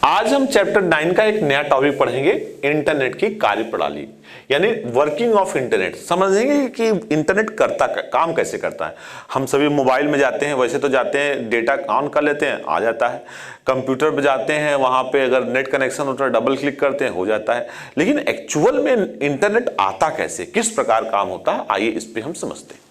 आज हम चैप्टर 9 का एक नया टॉपिक पढ़ेंगे, इंटरनेट की कार्यप्रणाली यानी वर्किंग ऑफ इंटरनेट। समझेंगे कि इंटरनेट काम कैसे करता है। हम सभी मोबाइल में जाते हैं, वैसे तो जाते हैं, डेटा ऑन कर लेते हैं, आ जाता है। कंप्यूटर पे जाते हैं, वहां पे अगर नेट कनेक्शन होता है डबल क्लिक करते हैं, हो जाता है। लेकिन एक्चुअल में इंटरनेट आता कैसे, किस प्रकार काम होता है, आइए इस पे हम समझते हैं।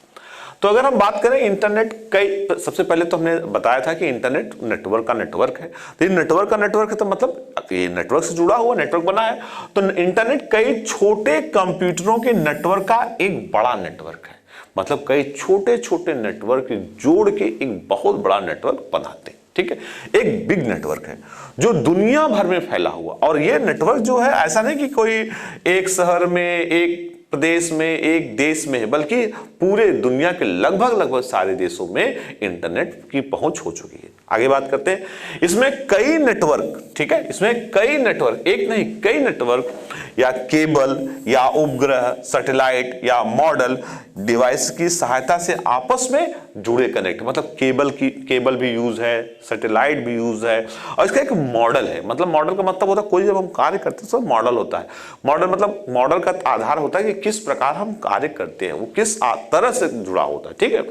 तो अगर हम बात करें इंटरनेट, सबसे पहले तो हमने बताया था कि इंटरनेट नेटवर्क का नेटवर्क है। तो ये नेटवर्क का नेटवर्क है तो मतलब ये नेटवर्क से जुड़ा हुआ नेटवर्क बना है। तो इंटरनेट कई छोटे कंप्यूटरों के नेटवर्क का एक बड़ा नेटवर्क है। मतलब कई छोटे छोटे नेटवर्क जोड़ के एक बहुत बड़ा नेटवर्क बनाते हैं। ठीक है, एक बिग नेटवर्क है जो दुनिया भर में फैला हुआ। और ये नेटवर्क जो है ऐसा नहीं कि कोई एक शहर में, एक प्रदेश में, एक देश में है, बल्कि पूरे दुनिया के लगभग सारे देशों में इंटरनेट की पहुंच हो चुकी है। आगे बात करते हैं। इसमें कई नेटवर्क, ठीक है, इसमें कई नेटवर्क, एक नहीं कई नेटवर्क या केबल या उपग्रह, सैटेलाइट या मॉडल डिवाइस की सहायता से आपस में जुड़े कनेक्ट। मतलब केबल भी यूज है, सैटेलाइट भी यूज है, और इसका एक मॉडल है। मतलब मॉडल का मतलब होता है कोई जब हम कार्य करते हैं तो मॉडल होता है। मॉडल मतलब मॉडल का आधार होता है कि किस प्रकार हम कार्य करते हैं, वो किस तरह से जुड़ा होता है। ठीक है,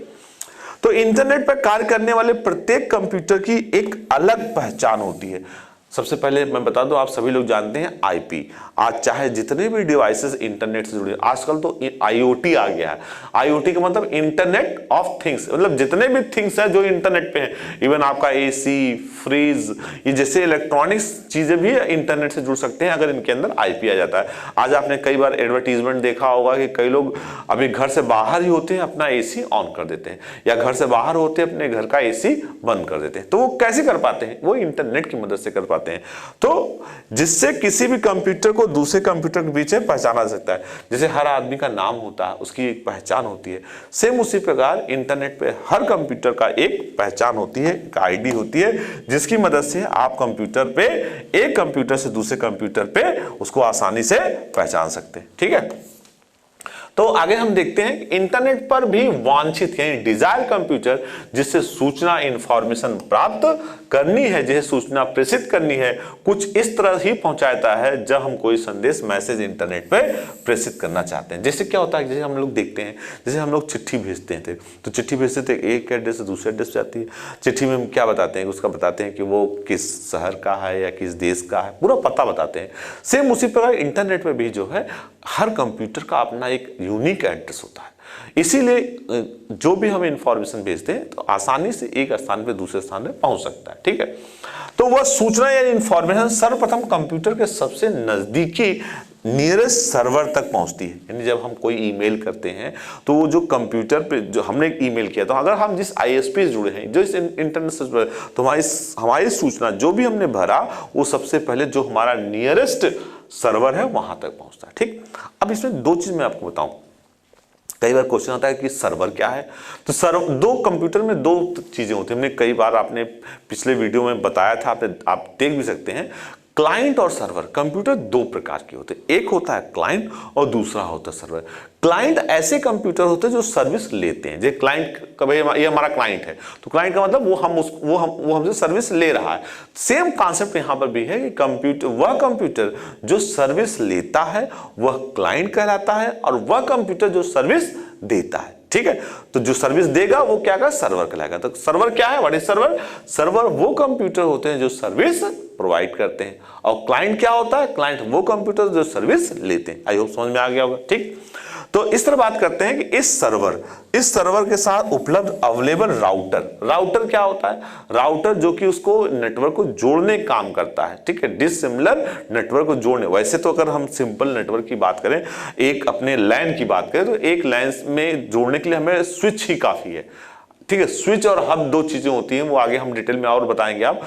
तो इंटरनेट पर कार्य करने वाले प्रत्येक कंप्यूटर की एक अलग पहचान होती है। सबसे पहले मैं बता दूं, आप सभी लोग जानते हैं आईपी। आज चाहे जितने भी डिवाइसेस इंटरनेट से जुड़े, आजकल तो आईओटी आ गया है। आईओटी का मतलब इंटरनेट ऑफ थिंग्स, मतलब जितने भी थिंग्स हैं जो इंटरनेट पे हैं, इवन आपका एसी, फ्रिज, ये जैसे इलेक्ट्रॉनिक्स चीजें भी इंटरनेट से जुड़ सकते हैं अगर इनके अंदर आईपी आ जाता है। आज आपने कई बार एडवर्टीजमेंट देखा होगा कि कई लोग अभी घर से बाहर ही होते हैं, अपना एसी ऑन कर देते हैं, या घर से बाहर होते हैं, अपने घर का एसी बंद कर देते हैं। तो वो कैसे कर पाते हैं? वो इंटरनेट की मदद से कर पाते हैं। तो जिससे किसी भी कंप्यूटर को दूसरे कंप्यूटर के बीच में पहचाना जा सकता है। जैसे हर आदमी का नाम होता है, उसकी एक पहचान होती है, सेम उसी प्रकार इंटरनेट पे हर कंप्यूटर का एक पहचान होती है, एक आईडी होती है, जिसकी मदद से आप कंप्यूटर पे, एक कंप्यूटर से दूसरे कंप्यूटर पे उसको आसानी से पहचान सकते हैं। ठीक है, तो आगे हम देखते हैं कि इंटरनेट पर भी वांछित यानी डिजायर कंप्यूटर, जिससे सूचना इंफॉर्मेशन प्राप्त करनी है, जिसे सूचना प्रेषित करनी है, कुछ इस तरह ही पहुंचाता है जब हम कोई संदेश, मैसेज इंटरनेट पे प्रेषित करना चाहते हैं। जैसे क्या होता है, जैसे हम लोग देखते हैं, जैसे हम लोग चिट्ठी भेजते थे, तो चिट्ठी भेजते थे एक एड्रेस से दूसरे एड्रेस पे जाती है। चिट्ठी में हम क्या बताते हैं, उसका बताते हैं कि वो किस शहर का है या किस देश का है, पूरा पता बताते हैं। सेम उसी प्रकार इंटरनेट पे भी जो है हर कंप्यूटर का अपना एक यूनिक एड्रेस होता है। इसीलिए जो भी हम इंफॉर्मेशन भेजते हैं तो आसानी से एक स्थान पे दूसरे स्थान पे पहुंच सकता है। ठीक है, तो वह सूचना या इंफॉर्मेशन सर्वप्रथम कंप्यूटर के सबसे नजदीकी नियरेस्ट सर्वर तक पहुंचती है। यानी जब हम कोई ईमेल करते हैं तो वो जो कंप्यूटर पे जो हमने ईमेल किया, तो अगर हम जिस आईएसपी से जुड़े हैं, जो इस इंटरनेट से जुड़े, तो हमारी सूचना जो भी हमने भरा वो सबसे पहले जो हमारा नियरेस्ट सर्वर है वहां तक पहुंचता है। ठीक, अब इसमें दो चीज मैं आपको बताऊं। कई बार क्वेश्चन आता है कि सर्वर क्या है। तो दो कंप्यूटर में दो चीजें होती हैं। हमने कई बार आपने पिछले वीडियो में बताया था, आप देख भी सकते हैं। क्लाइंट और सर्वर, कंप्यूटर दो प्रकार के होते हैं, एक होता है क्लाइंट और दूसरा होता है सर्वर। क्लाइंट ऐसे कंप्यूटर होते हैं जो सर्विस लेते हैं। जैसे क्लाइंट कभी ये हमारा क्लाइंट है, तो क्लाइंट का मतलब वो हमसे सर्विस ले रहा है। सेम कॉन्सेप्ट यहां पर भी है कि वह कंप्यूटर जो सर्विस लेता है वह क्लाइंट कहलाता है, और वह कंप्यूटर जो सर्विस देता है, ठीक है, तो जो सर्विस देगा वो क्या का सर्वर कहलाएगा। तो सर्वर क्या है, व्हाट इज सर्वर? सर्वर वो कंप्यूटर होते हैं जो सर्विस प्रोवाइड करते हैं, और क्लाइंट क्या होता है? क्लाइंट वो कंप्यूटर जो सर्विस लेते हैं। आई होप समझ में आ गया होगा। ठीक, तो इस तरह बात करते हैं कि इस सर्वर के साथ उपलब्ध अवेलेबल राउटर क्या होता है? राउटर जो कि उसको नेटवर्क को जोड़ने का काम करता है। ठीक है, डिसिमिलर नेटवर्क को जोड़ने। वैसे तो अगर हम सिंपल नेटवर्क की बात करें, एक अपने लैन की बात करें, तो एक लैन में जोड़ने के लिए हमें स्विच ही काफी है। ठीक है, स्विच और हब दो चीजें होती हैं, वो आगे हम डिटेल में और बताएंगे। आप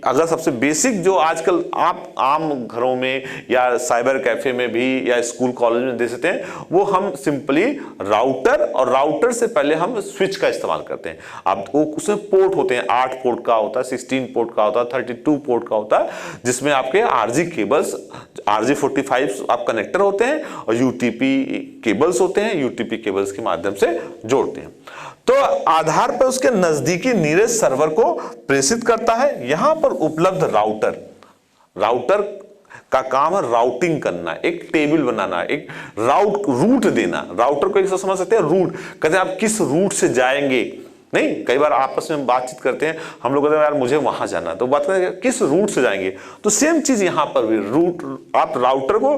अगर सबसे बेसिक जो आजकल आप आम घरों में या साइबर कैफे में भी या स्कूल कॉलेज में दे सकते हैं, वो हम सिंपली राउटर, और राउटर से पहले हम स्विच का इस्तेमाल करते हैं। आप वो उसमें पोर्ट होते हैं, 8 पोर्ट का होता है, 16 पोर्ट का होता है, 32 पोर्ट का होता है, जिसमें आपके आरजी केबल्स, RJ45 आप कनेक्टर होते हैं, और यूटीपी केबल्स होते हैं, यूटीपी केबल्स के माध्यम से जोड़ते हैं। तो आधार पर उसके नजदीकी नीरेस्ट सर्वर को प्रेषित करता है। यहां पर उपलब्ध राउटर राउटर का काम है राउटिंग करना, एक टेबल बनाना, एक रूट देना। राउटर को एक से समझ सकते हैं रूट, कहते हैं आप किस रूट से जाएंगे। नहीं, कई बार आपस में बातचीत करते हैं, हम लोग कहते हैं यार मुझे वहां जाना है, तो बात करें किस रूट से जाएंगे। तो सेम चीज यहां पर भी रूट, आप राउटर को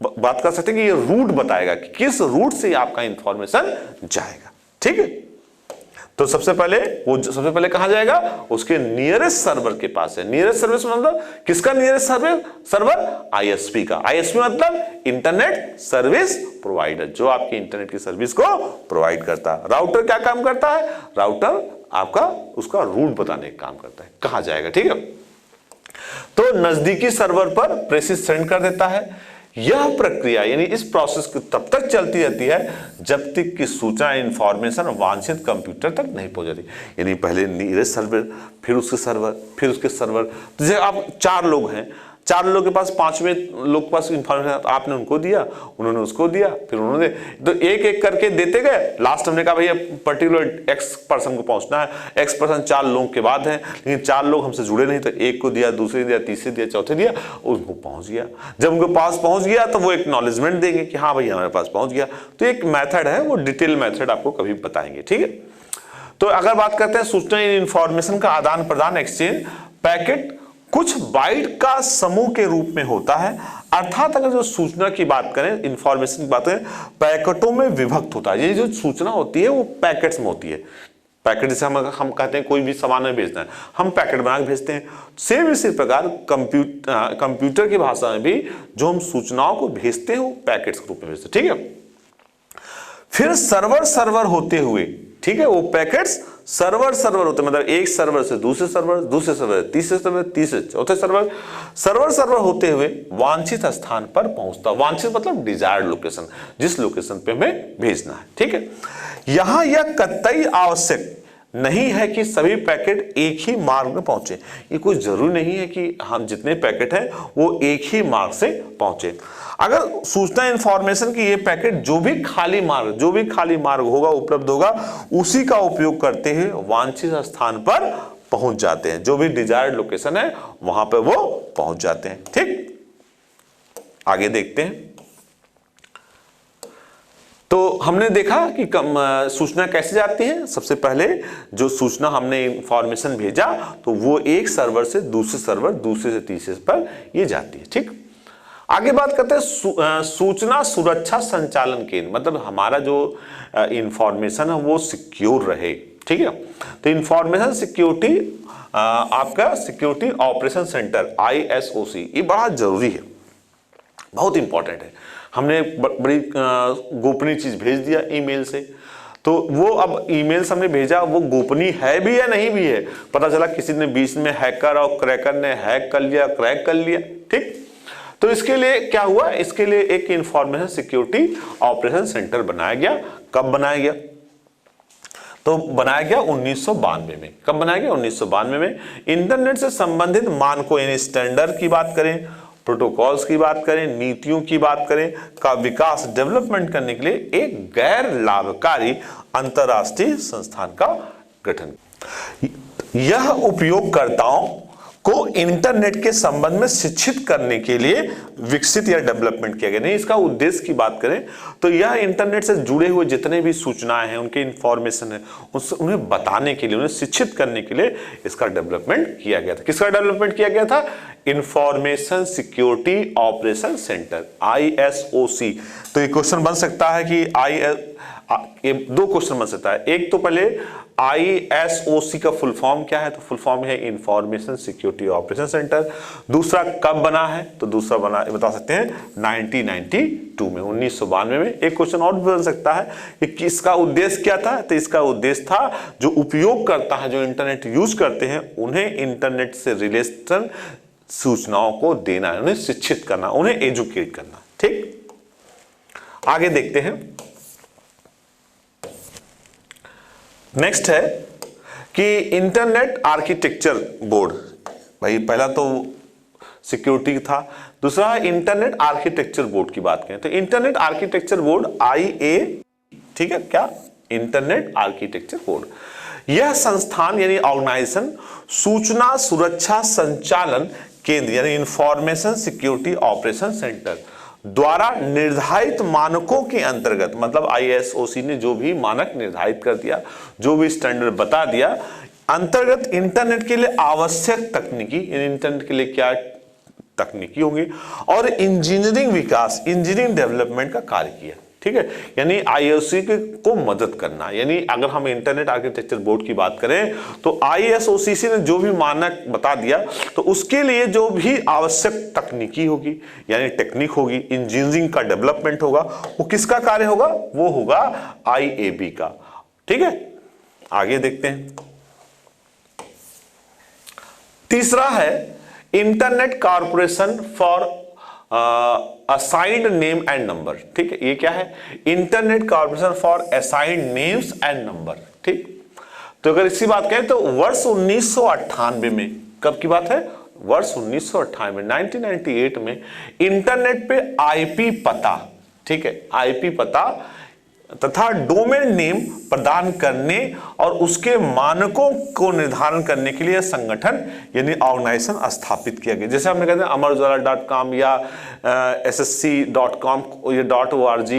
बात कर सकते हैं कि ये रूट बताएगा कि किस रूट से आपका इंफॉर्मेशन जाएगा। ठीक है, तो सबसे पहले कहां जाएगा, उसके नियरेस्ट सर्वर के पास है। नियरेस्ट सर्विस मतलब किसका नियरेस्ट सर्वर, आईएसपी का। आईएसपी मतलब इंटरनेट सर्विस प्रोवाइडर, जो आपकी इंटरनेट की सर्विस को प्रोवाइड करता है। राउटर क्या काम करता है, राउटर आपका उसका रूट बताने का काम करता है, कहां जाएगा। ठीक है, तो नजदीकी सर्वर पर प्रेसिस सेंड कर देता है। यह प्रक्रिया यानी इस प्रोसेस तब तक चलती रहती है जब तक कि सूचना इंफॉर्मेशन वांछित कंप्यूटर तक नहीं पहुंच जाती। यानी पहले नियरेस्ट सर्वर, फिर उसके सर्वर। तो जैसे आप 4 लोग हैं, 4 लोग के पास 5वें लोग के पास इंफॉर्मेशन आपने उनको दिया, उन्होंने उसको दिया, फिर उन्होंने, तो एक एक करके देते गए। लास्ट हमने कहा भैया पर्टिकुलर एक्स पर्सन को पहुंचना है, एक्स पर्सन 4 लोगों के बाद है, लेकिन 4 लोग हमसे जुड़े नहीं, तो एक को दिया, दूसरे दिया, तीसरे दिया, चौथे दिया, उनको पहुंच गया। जब उनके पास पहुंच गया तो वो एक्नॉलेजमेंट देंगे कि हाँ भैया हमारे पास पहुंच गया। तो एक मेथड है, वो डिटेल मेथड आपको कभी बताएंगे। ठीक है, तो अगर बात करते हैं सूचना इंफॉर्मेशन का आदान प्रदान, एक्सचेंज, पैकेट कुछ बाइट का समूह के रूप में होता है। अर्थात अगर जो सूचना की बात करें, इंफॉर्मेशन की बात करें, पैकेटों में विभक्त होता है। ये जो सूचना होती है वो पैकेट्स में होती है। पैकेट जैसे हम कहते हैं कोई भी सामान में भेजना है, हम पैकेट बना के भेजते हैं। सेम इसी प्रकार कंप्यूटर की भाषा में भी जो हम सूचनाओं को भेजते हैं वो पैकेट्स के रूप में भेजते हैं। ठीक है, फिर सर्वर होते हुए, ठीक है, वो पैकेट्स सर्वर होते हैं, मतलब एक सर्वर से दूसरे सर्वर, तीसरे सर्वर, तीसरे चौथे सर्वर होते हुए वांछित स्थान पर पहुंचता। वांछित मतलब डिजायर्ड लोकेशन, जिस लोकेशन पे हमें भेजना है। ठीक है, यहां यह कतई आवश्यक नहीं है कि सभी पैकेट एक ही मार्ग में पहुंचे। ये कोई जरूरी नहीं है कि हम जितने पैकेट हैं वो एक ही मार्ग से पहुंचे। अगर सूचना इंफॉर्मेशन की ये पैकेट जो भी खाली मार्ग होगा, उपलब्ध होगा, उसी का उपयोग करते हुए वांछित स्थान पर पहुंच जाते हैं। जो भी डिजायर्ड लोकेशन है वहां पर वो पहुंच जाते हैं। ठीक, आगे देखते हैं। तो हमने देखा कि सूचना कैसे जाती है। सबसे पहले जो सूचना हमने इंफॉर्मेशन भेजा तो वो एक सर्वर से दूसरे सर्वर, दूसरे से तीसरे पर ये जाती है। ठीक, आगे बात करते हैं सूचना सुरक्षा संचालन केंद्र, मतलब हमारा जो इंफॉर्मेशन है वो सिक्योर रहे। ठीक है, तो इंफॉर्मेशन सिक्योरिटी, आपका सिक्योरिटी ऑपरेशन सेंटर ISOC, ये बड़ा जरूरी है, बहुत इंपॉर्टेंट है। हमने बड़ी गोपनीय चीज भेज दिया ईमेल से, तो वो अब ईमेल से हमने भेजा, वो गोपनीय है भी या नहीं भी है, पता चला किसी ने बीच में हैकर और क्रैकर ने हैक कर लिया, क्रैक कर लिया। ठीक, तो इसके लिए क्या हुआ, इसके लिए एक इंफॉर्मेशन सिक्योरिटी ऑपरेशन सेंटर बनाया गया। कब बनाया गया, तो बनाया गया 1992 में। कब बनाया गया, 1992 में। इंटरनेट से संबंधित मानकों यानी स्टैंडर्ड की बात करें, प्रोटोकॉल्स की बात करें, नीतियों की बात करें, का विकास डेवलपमेंट करने के लिए एक गैर लाभकारी अंतरराष्ट्रीय संस्थान का गठन। यह उपयोगकर्ताओं को इंटरनेट के संबंध में शिक्षित करने के लिए विकसित या डेवलपमेंट किया गया। नहीं, इसका उद्देश्य की बात करें तो यह इंटरनेट से जुड़े हुए जितने भी सूचनाएं हैं, उनके इंफॉर्मेशन है, उन्हें बताने के लिए, उन्हें शिक्षित करने के लिए इसका डेवलपमेंट किया गया था। किसका डेवलपमेंट किया गया था, information security operation centre ISOC। तो ये क्वेश्चन बन सकता है कि ये 2 क्वेश्चन बन सकता है। एक तो पहले ISOC का फुल फॉर्म क्या है, तो फुल फॉर्म है इंफॉर्मेशन सिक्योरिटी ऑपरेशन सेंटर। दूसरा कब बना है, तो दूसरा बता सकते हैं 1992 में, 1992 में। एक क्वेश्चन और भी बन सकता है कि किसका उद्देश्य क्या था, तो इसका उद्देश्य था जो उपयोग करता है, जो इंटरनेट यूज करते हैं, उन्हें इंटरनेट से रिलेटेड सूचनाओं को देना है, उन्हें शिक्षित करना, उन्हें एजुकेट करना। ठीक, आगे देखते हैं। नेक्स्ट है कि इंटरनेट आर्किटेक्चर बोर्ड। भाई पहला तो सिक्योरिटी था, दूसरा है इंटरनेट आर्किटेक्चर बोर्ड की बात करें तो इंटरनेट आर्किटेक्चर बोर्ड IA, ठीक है, क्या, इंटरनेट आर्किटेक्चर बोर्ड। यह संस्थान यानी ऑर्गेनाइजेशन सूचना सुरक्षा संचालन केंद्र यानी इंफॉर्मेशन सिक्योरिटी ऑपरेशन सेंटर द्वारा निर्धारित मानकों के अंतर्गत, मतलब ISOC ने जो भी मानक निर्धारित कर दिया, जो भी स्टैंडर्ड बता दिया, अंतर्गत इंटरनेट के लिए आवश्यक तकनीकी, इंटरनेट के लिए क्या तकनीकी होंगी, और इंजीनियरिंग विकास, इंजीनियरिंग डेवलपमेंट का कार्य किया। ठीक है, यानी ISOC को मदद करना। यानी अगर हम इंटरनेट आर्किटेक्चर बोर्ड की बात करें तो ISOC ने जो भी मानक बता दिया, तो उसके लिए जो भी आवश्यक तकनीकी होगी यानी टेक्निक होगी, इंजीनियरिंग का डेवलपमेंट होगा, वो किसका कार्य होगा? वो होगा IAB का। ठीक है, आगे देखते हैं। तीसरा है internet corporation for assigned name and number. ठीक है, ये क्या है? Internet corporation for assigned names and number. ठीक, तो अगर इसी बात कहें तो वर्ष 1998 में, कब की बात है? वर्ष 1998 में, 1998 में इंटरनेट पे IP पता, ठीक है, IP पता तथा डोमेन नेम प्रदान करने और उसके मानकों को निर्धारण करने के लिए संगठन यानी ऑर्गेनाइजेशन स्थापित किया गया। जैसे हमने कहते हैं अमरउजाला.com या SSC.com या .org,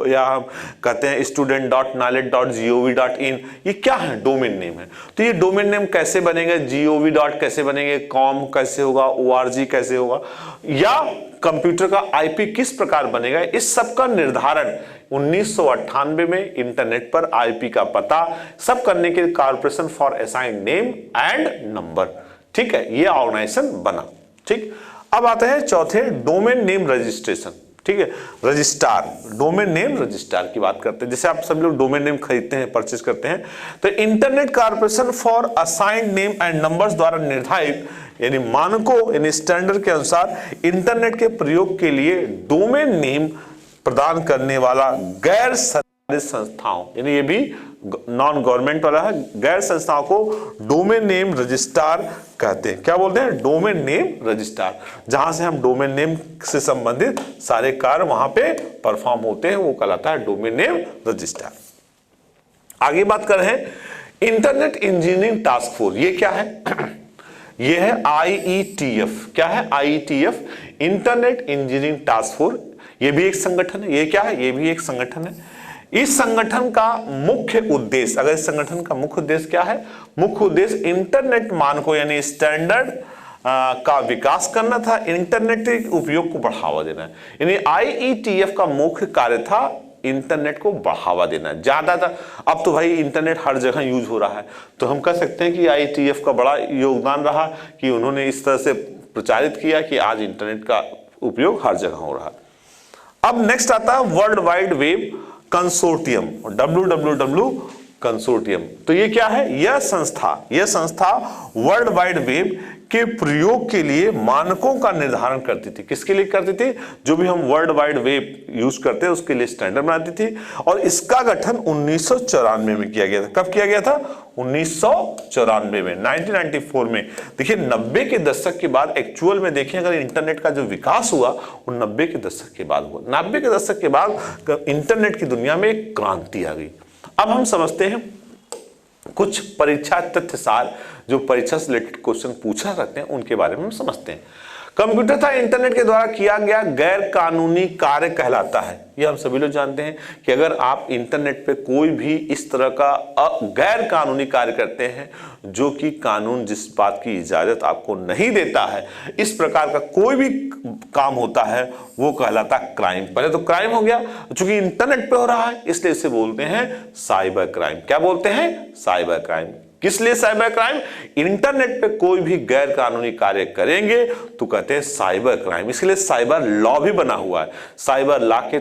या हम कहते हैं student.knowledge.gov.in, ये क्या है? डोमेन नेम है। तो ये डोमेन नेम कैसे बनेंगे? gov. कैसे बनेंगे? com कैसे होगा? org कैसे होगा? या कंप्यूटर का IP किस प्रकार बनेगा? इस सब का निर्धारण 1998 में इंटरनेट पर IP का पता सब करने के लिए corporation for assigned name and number, ठीक है, ये ऑर्गेनाइजेशन बना। ठीक, अब आते हैं चौथे, डोमेन नेम रजिस्ट्रेशन। ठीक है, रजिस्ट्रार, डोमेन नेम रजिस्ट्रार की बात करते हैं। जैसे आप सब लोग डोमेन नेम खरीदते हैं, परचेज करते हैं, तो internet corporation for assigned name and numbers द्वारा निर्धारित यानी मानकों यानी स्टैंडर्ड के अनुसार इंटरनेट के प्रयोग के लिए डोमेन नेम प्रदान करने वाला गैर सरकारी संस्थाओं, यानी ये भी नॉन गवर्नमेंट वाला है, गैर संस्थाओं को डोमेन नेम रजिस्ट्रार कहते हैं। क्या बोलते हैं? Domain name registrar. जहां से हम डोमेन नेम से संबंधित सारे कार्य वहां पे परफॉर्म होते हैं, वो कहलाता है डोमेन नेम रजिस्ट्रार। आगे बात कर रहे हैं इंटरनेट इंजीनियरिंग टास्क फोर्स। ये क्या है? ये है IETF। क्या है? IETF, internet engineering task force. ये भी एक संगठन है। ये क्या है? ये भी एक संगठन है। इस संगठन का मुख्य उद्देश्य, अगर इस संगठन का मुख्य उद्देश्य क्या है? मुख्य उद्देश्य इंटरनेट मानकों यानी स्टैंडर्ड का विकास करना था, इंटरनेट के उपयोग को बढ़ावा देना है। यानी IETF का मुख्य कार्य था इंटरनेट को बढ़ावा देना। ज्यादा था, अब तो भाई इंटरनेट हर जगह यूज हो रहा है, तो हम कह सकते हैं कि IETF का बड़ा योगदान रहा कि उन्होंने इस तरह से प्रचारित किया कि आज इंटरनेट का उपयोग हर जगह हो रहा है। अब नेक्स्ट आता है world wide web consortium, WWW consortium. तो ये क्या है? यह संस्था वर्ल्ड वाइड वेब के प्रयोग के लिए मानकों का निर्धारण करती थी। किसके लिए करती थी? जो भी हम वर्ल्ड वाइड वेब यूज करते हैं उसके लिए स्टैंडर्ड बनाती थी। और इसका गठन 1994 में किया गया था। कब किया गया था? 1994 में, 1994 में। देखिए 90 के दशक के बाद एक्चुअल में देखें अगर इंटरनेट का जो विकास हुआ वो 90 के दशक के बाद हुआ। 90 के दशक के बाद इंटरनेट की दुनिया में एक क्रांति आ गई। अब हम समझते हैं कुछ परीक्षा तथ्य सार जो परीक्षा से रिलेटेड क्वेश्चन पूछा करते हैं उनके बारे में हम समझते हैं। कंप्यूटर तथा इंटरनेट के द्वारा किया गया गैर कानूनी कार्य कहलाता है। यह हम सभी लोग जानते हैं कि अगर आप इंटरनेट पे कोई भी इस तरह का गैर कानूनी कार्य करते हैं जो कि कानून जिस बात की इजाजत आपको नहीं देता है, इस प्रकार का कोई भी काम होता है वो कहलाता क्राइम। पहले तो क्राइम हो गया, चूंकि इंटरनेट पे हो रहा है इसलिए इसे बोलते हैं साइबर क्राइम। क्या बोलते हैं? Cyber crime. किस लिए साइबर क्राइम? इंटरनेट पे कोई भी गैर कानूनी कार्य करेंगे तो कहते हैं साइबर क्राइम। इसके लिए साइबर लॉ भी बना हुआ है। साइबर लॉ के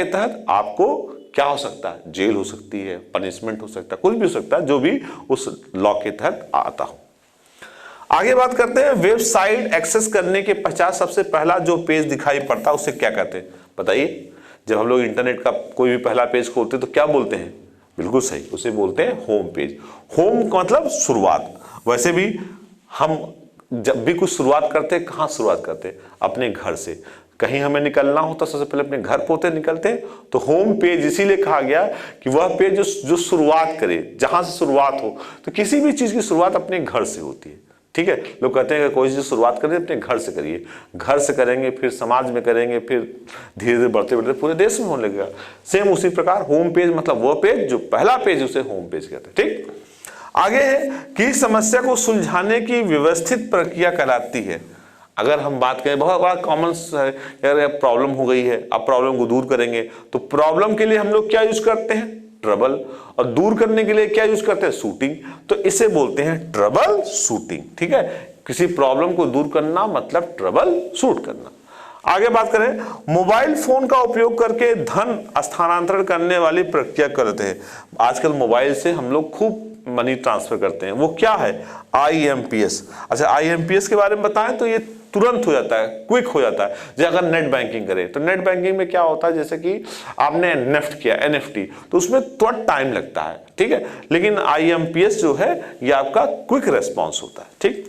तहत आपको क्या हो सकता है? जेल हो सकती है, पनिशमेंट हो सकता है, कुछ भी हो सकता है जो भी उस लॉ के तहत आता हो। आगे बात करते हैं वेबसाइट एक्सेस करने के पश्चात सबसे पहला जो पेज दिखाई पड़ता है उसे क्या कहते हैं? बताइए। जब हम लोग इंटरनेट का कोई भी पहला पेज खोलते हैं तो क्या बोलते हैं? बिल्कुल सही, उसे बोलते हैं होम पेज। होम का मतलब शुरुआत। वैसे भी हम जब भी कुछ शुरुआत करते हैं कहाँ शुरुआत करते हैं? अपने घर से। कहीं हमें निकलना हो तो सबसे पहले अपने घर पे निकलते हैं। तो होम पेज इसीलिए कहा गया कि वह पेज जो शुरुआत करे, जहां से शुरुआत हो। तो किसी भी चीज की शुरुआत अपने घर से होती है। ठीक है, लोग कहते हैं कि कोई चीज शुरुआत करें अपने घर से करिए, घर से करेंगे फिर समाज में करेंगे, फिर धीरे धीरे बढ़ते बढ़ते पूरे देश में होने लगेगा। सेम उसी प्रकार होम पेज मतलब वो पेज जो पहला पेज उसे होम पेज कहते हैं। ठीक, आगे है कि समस्या को सुलझाने की व्यवस्थित प्रक्रिया कहलाती है। अगर हम बात करें बहुत बड़ा कॉमन है, अगर प्रॉब्लम हो गई है, अब प्रॉब्लम को दूर करेंगे तो प्रॉब्लम के लिए हम लोग क्या यूज करते हैं, ट्रबल, और दूर करने के लिए क्या यूज करते हैं, शूटिंग। तो इसे बोलते हैं ट्रबल शूटिंग। ठीक है, किसी प्रॉब्लम को दूर करना मतलब ट्रबल शूट करना। आगे बात करें, मोबाइल फोन का उपयोग करके धन स्थानांतरण करने वाली प्रक्रिया करते हैं। आजकल मोबाइल से हम लोग खूब मनी ट्रांसफर करते हैं, वो क्या है, IMPS। अच्छा, IMPS के बारे में बताएं तो ये तुरंत हो जाता है, क्विक हो जाता है। जैसे अगर नेट बैंकिंग करें तो नेट बैंकिंग में क्या होता है, जैसे कि आपने नेफ्ट किया NFT तो उसमें थोड़ा टाइम लगता है, ठीक है, लेकिन IMPS जो है ये आपका क्विक रेस्पॉन्स होता है। ठीक,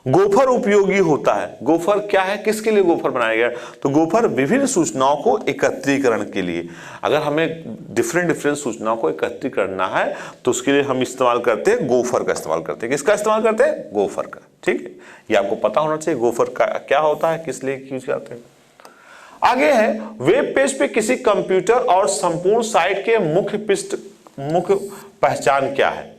गोफर उपयोगी होता है। गोफर क्या है, किसके लिए गोफर बनाया गया, तो गोफर विभिन्न सूचनाओं को एकत्रीकरण के लिए। अगर हमें डिफरेंट सूचनाओं को एकत्रित करना है तो उसके लिए हम इस्तेमाल करते हैं गोफर का इस्तेमाल करते हैं। किसका इस्तेमाल करते हैं, गोफर का। ठीक है, ये आपको पता होना चाहिए गोफर का क्या होता है, किस लिए यूज करते हैं। आगे है, वेब पेज पे किसी कंप्यूटर और संपूर्ण साइट के मुख्य पहचान क्या है,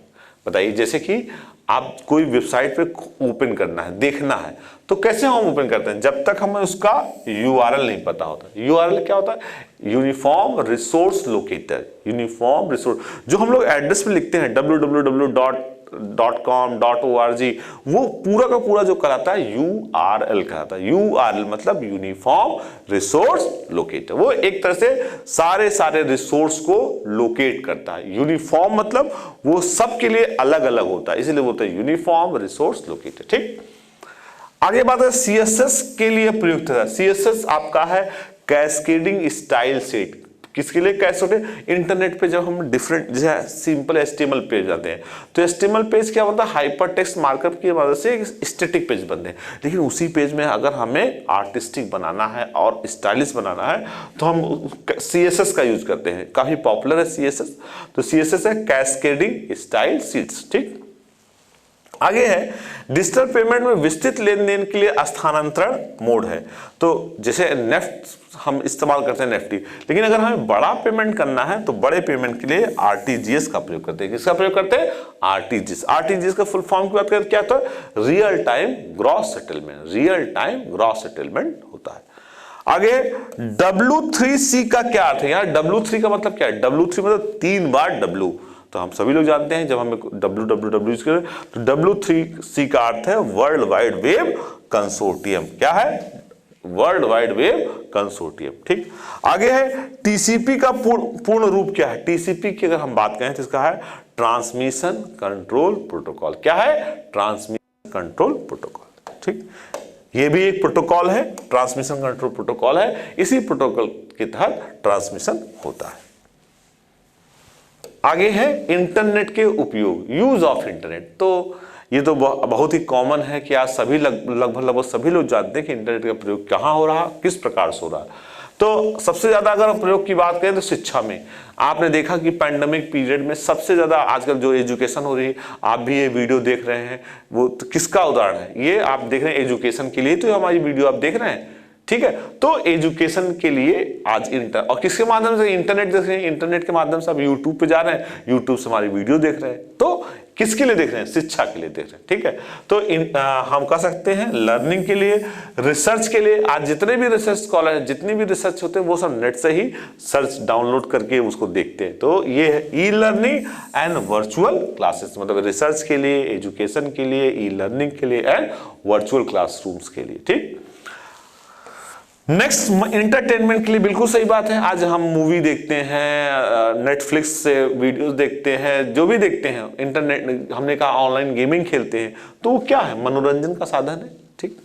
बताइए। जैसे कि आप कोई वेबसाइट पे ओपन करना है, देखना है, तो कैसे हम ओपन करते हैं, जब तक हमें उसका URL नहीं पता होता। URL क्या होता है, uniform resource locator. Uniform resource जो हम लोग एड्रेस पे लिखते हैं www.com.org, वो पूरा का पूरा जो कहलाता है URL कहलाता है। URL मतलब यूनिफॉर्म रिसोर्स लोकेटर, वो एक तरह से सारे रिसोर्स को लोकेट करता है। यूनिफॉर्म मतलब वो सबके लिए अलग अलग होता है, इसलिए बोलते हैं यूनिफॉर्म रिसोर्स लोकेटर। ठीक, आगे बात है CSS के लिए प्रयुक्त है। CSS आपका है कैस्केडिंग स्टाइल सेट। किसके लिए कैस्केडिंग, इंटरनेट पे जब हम डिफरेंट जैसे सिंपल HTML पेज जाते हैं तो HTML पेज क्या होता है, हाइपर टेक्स्ट मार्कअप की मदद से स्टैटिक पेज बनते हैं। लेकिन उसी पेज में अगर हमें आर्टिस्टिक बनाना है और स्टाइलिश बनाना है तो हम CSS का यूज करते हैं। काफी पॉपुलर है CSS, तो CSS है कैस्केडिंग स्टाइल शीट्स। ठीक, आगे है, डिजिटल पेमेंट में विस्तृत लेन देन के लिए स्थानांतरण मोड है। तो जैसे नेफ्ट हम इस्तेमाल करते हैं नेफ्टी, लेकिन अगर हमें बड़ा पेमेंट करना है तो बड़े पेमेंट के लिए RTGS का प्रयोग करते हैं। किसका प्रयोग करते हैं, RTGS। RTGS का फुल फॉर्म की बात करें क्या होता है, real time gross settlement. Real time gross settlement होता है। आगे W3C का क्या अर्थ है, यार W3 का मतलब क्या है, W3 मतलब 3 बार W। तो हम सभी लोग जानते हैं जब हमें www यूज करें तो W3C का अर्थ है वर्ल्ड वाइड वेब कंसोर्टियम। क्या है, वर्ल्ड वाइड वेब कंसोर्टियम। ठीक, आगे है TCP का पूर्ण रूप क्या है। TCP की अगर हम बात करें तो इसका है ट्रांसमिशन कंट्रोल प्रोटोकॉल। क्या है, ट्रांसमिशन कंट्रोल प्रोटोकॉल। ठीक, ये भी एक प्रोटोकॉल है, ट्रांसमिशन कंट्रोल प्रोटोकॉल है। इसी प्रोटोकॉल के तहत ट्रांसमिशन होता है। आगे है इंटरनेट के उपयोग, यूज ऑफ इंटरनेट। तो ये तो बहुत ही कॉमन है कि आज सभी लगभग सभी लोग जानते हैं कि इंटरनेट का प्रयोग कहाँ हो रहा, किस प्रकार से हो रहा। तो सबसे ज्यादा अगर हम प्रयोग की बात करें तो शिक्षा में आपने देखा कि पैंडेमिक पीरियड में सबसे ज्यादा आजकल जो एजुकेशन हो रही है, आप भी ये वीडियो देख रहे हैं, वो तो किसका उदाहरण है, ये आप देख रहे हैं एजुकेशन के लिए तो हमारी वीडियो आप देख रहे हैं। ठीक है, तो एजुकेशन के लिए आज और किसके माध्यम से, इंटरनेट देख रहे हैं। इंटरनेट के माध्यम से आप यूट्यूब पे जा रहे हैं, यूट्यूब से हमारी वीडियो देख रहे हैं। तो किसके लिए देख रहे हैं, शिक्षा के लिए देख रहे हैं। ठीक है, तो हम कह सकते हैं लर्निंग के लिए, रिसर्च के लिए। आज जितने भी रिसर्च स्कॉलर हैं, जितनी भी रिसर्च होते हैं वो सब नेट से ही सर्च डाउनलोड करके उसको देखते हैं। तो ये है e learning and virtual classes, मतलब रिसर्च के लिए, एजुकेशन के लिए, ई लर्निंग के लिए एंड वर्चुअल क्लासरूम्स के लिए। ठीक, नेक्स्ट इंटरटेनमेंट के लिए बिल्कुल सही बात है। आज हम मूवी देखते हैं, नेटफ्लिक्स से वीडियोस देखते हैं, जो भी देखते हैं, इंटरनेट, हमने कहा ऑनलाइन गेमिंग खेलते हैं, तो वो क्या है, मनोरंजन का साधन है। ठीक,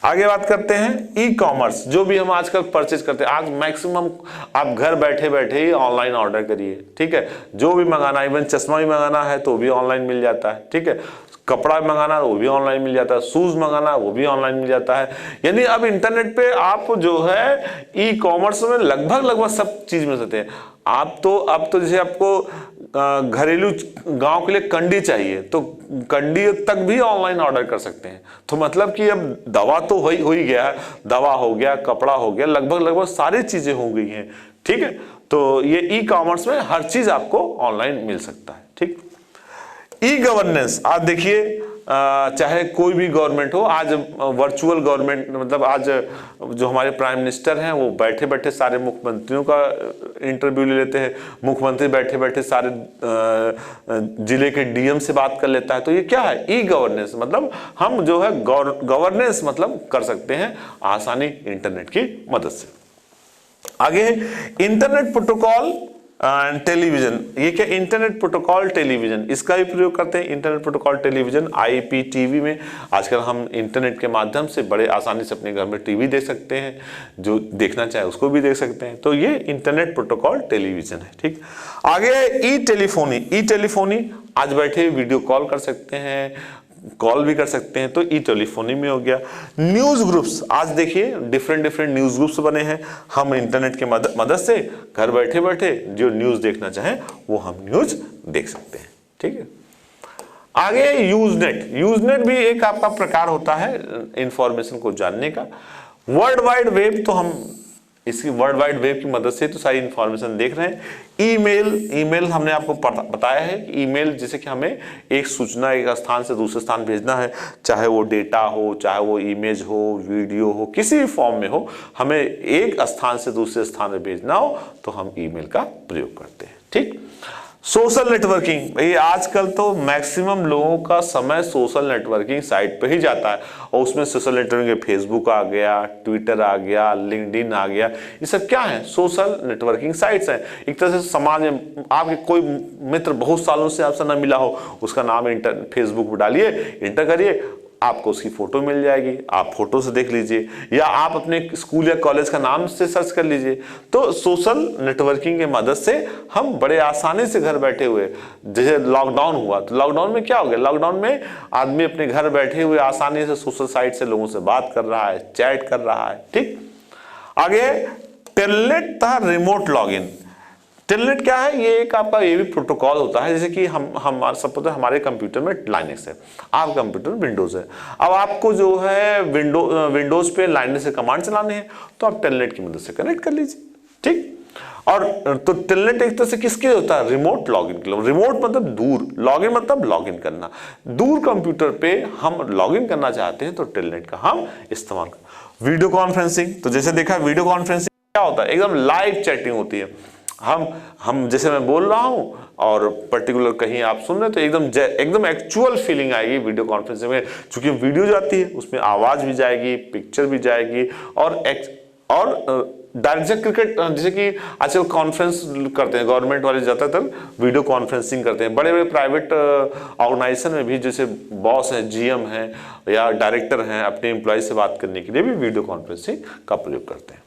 आगे बात करते हैं ई कॉमर्स, जो भी हम आजकल परचेज करते हैं। आज मैक्सिमम आप घर बैठे बैठे ही ऑनलाइन ऑर्डर करिए। ठीक है, जो भी मंगाना, इवन चश्मा भी मंगाना है तो भी ऑनलाइन मिल जाता है। ठीक है, कपड़ा मंगाना वो भी ऑनलाइन मिल जाता है, शूज मंगाना वो भी ऑनलाइन मिल जाता है। यानी अब इंटरनेट पे आप जो है ई कॉमर्स में लगभग सब चीज मिल सकते हैं। आप तो अब तो जैसे आपको घरेलू गांव के लिए कंडी चाहिए तो कंडी तक भी ऑनलाइन ऑर्डर कर सकते हैं। तो मतलब कि अब दवा तो हो ही गया, दवा हो गया, कपड़ा हो गया, लगभग सारी चीजें हो गई हैं। ठीक है, तो ये ई कॉमर्स में हर चीज आपको ऑनलाइन मिल सकता है। ठीक, ई गवर्नेंस आज देखिए, चाहे कोई भी गवर्नमेंट हो, आज वर्चुअल गवर्नमेंट, मतलब आज जो हमारे प्राइम मिनिस्टर हैं वो बैठे बैठे सारे मुख्यमंत्रियों का इंटरव्यू ले लेते हैं। मुख्यमंत्री बैठे बैठे सारे जिले के डीएम से बात कर लेता है। तो ये क्या है? ई गवर्नेंस, मतलब हम जो है गवर्नेंस मतलब कर सकते हैं आसानी इंटरनेट की मदद से। आगे इंटरनेट प्रोटोकॉल एंड टेलीविजन। ये क्या? इंटरनेट प्रोटोकॉल टेलीविजन, इसका भी प्रयोग करते हैं। इंटरनेट प्रोटोकॉल टेलीविजन IPTV में आजकल हम इंटरनेट के माध्यम से बड़े आसानी से अपने घर में टीवी देख सकते हैं, जो देखना चाहे उसको भी देख सकते हैं। तो ये इंटरनेट प्रोटोकॉल टेलीविजन है। ठीक, आगे ई टेलीफोनी। ई टेलीफोनी आज बैठे वीडियो कॉल कर सकते हैं, कॉल भी कर सकते हैं, तो ई टेलीफोनी में हो गया। न्यूज ग्रुप्स, आज देखिए डिफरेंट न्यूज ग्रुप्स बने हैं। हम इंटरनेट के मदद से घर बैठे बैठे जो न्यूज देखना चाहें वो हम न्यूज देख सकते हैं। ठीक है, आगे यूजनेट। यूजनेट भी एक आपका प्रकार होता है इंफॉर्मेशन को जानने का। वर्ल्ड वाइड वेब, तो हम इसकी वर्ल्ड वाइड वेब की मदद से तो सारी इंफॉर्मेशन देख रहे हैं। ईमेल हमने आपको बताया है कि ईमेल जैसे कि हमें एक सूचना एक स्थान से दूसरे स्थान भेजना है, चाहे वो डेटा हो, चाहे वो इमेज हो, वीडियो हो, किसी भी फॉर्म में हो, हमें एक स्थान से दूसरे स्थान में भेजना हो तो हम ईमेल का प्रयोग करते हैं। ठीक, सोशल नेटवर्किंग। भाई आजकल तो मैक्सिमम लोगों का समय सोशल नेटवर्किंग साइट पे ही जाता है, और उसमें सोशल नेटवर्किंग फेसबुक आ गया, ट्विटर आ गया, लिंक्डइन आ गया, ये सब क्या है? सोशल नेटवर्किंग साइट्स हैं। एक तरह से समाज में आपके कोई मित्र बहुत सालों से आपसे ना मिला हो, उसका नाम फेसबुक पर डालिए, इंटर करिए, आपको उसकी फोटो मिल जाएगी, आप फोटो से देख लीजिए, या आप अपने स्कूल या कॉलेज का नाम से सर्च कर लीजिए। तो सोशल नेटवर्किंग की मदद से हम बड़े आसानी से घर बैठे हुए, जैसे लॉकडाउन हुआ तो लॉकडाउन में क्या हो गया? लॉकडाउन में आदमी अपने घर बैठे हुए आसानी से सोशल साइट से लोगों से बात कर रहा है, चैट कर रहा है। ठीक, आगे टेलनेट था रिमोट लॉगिन। टेलनेट क्या है? ये एक आपका ये भी प्रोटोकॉल होता है, जैसे कि हम सपोज हमारे कंप्यूटर में लाइनक्स है, आप कंप्यूटर विंडोज है, अब आपको जो है विंडोज पे लाइनक्स से कमांड चलाने हैं तो आप टेलनेट की मदद से कनेक्ट कर लीजिए। ठीक, और तो टेलनेट एक तरह से किसके होता है? रिमोट लॉगिन के लिए। रिमोट मतलब दूर, लॉगिन मतलब लॉगिन करना। दूर कंप्यूटर पे हम लॉगिन करना चाहते हैं तो टेलनेट का हम इस्तेमाल कर। वीडियो कॉन्फ्रेंसिंग, तो जैसे देखा वीडियो कॉन्फ्रेंसिंग क्या होता है? एकदम लाइव चैटिंग होती है। हम जैसे मैं बोल रहा हूं और पर्टिकुलर कहीं आप सुन रहे तो एकदम एक्चुअल फीलिंग आएगी वीडियो कॉन्फ्रेंसिंग में, क्योंकि वीडियो जाती है उसमें आवाज भी जाएगी, पिक्चर भी जाएगी, और डायरेक्ट क्रिकेट, जैसे कि आजकल कॉन्फ्रेंस करते हैं गवर्नमेंट वाले, ज्यादातर वीडियो कॉन्फ्रेंसिंग करते हैं। बड़े बड़े प्राइवेट ऑर्गेनाइजेशन में भी जैसे बॉस है, GM है या डायरेक्टर हैं, अपने एम्प्लॉय से बात करने के लिए भी वीडियो कॉन्फ्रेंसिंग का प्रयोग करते हैं।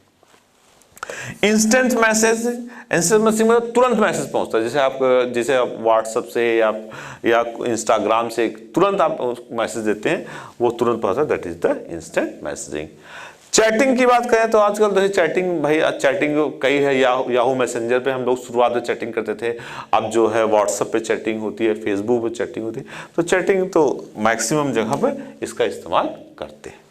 इंस्टेंट मैसेज मतलब तुरंत मैसेज पहुंचता है, जैसे आप व्हाट्सएप से या इंस्टाग्राम से तुरंत आप मैसेज देते हैं, वो तुरंत पहुंचता है, that is the instant messaging. Chatting की बात करें तो आजकल तो चैटिंग, भाई चैटिंग कई है, याहू मैसेंजर पे हम लोग शुरुआत में चैटिंग करते थे, अब जो है व्हाट्सएप पे चैटिंग होती है, फेसबुक पे चैटिंग होती है। तो चैटिंग तो मैक्सिमम जगह पर इसका इस्तेमाल करते हैं।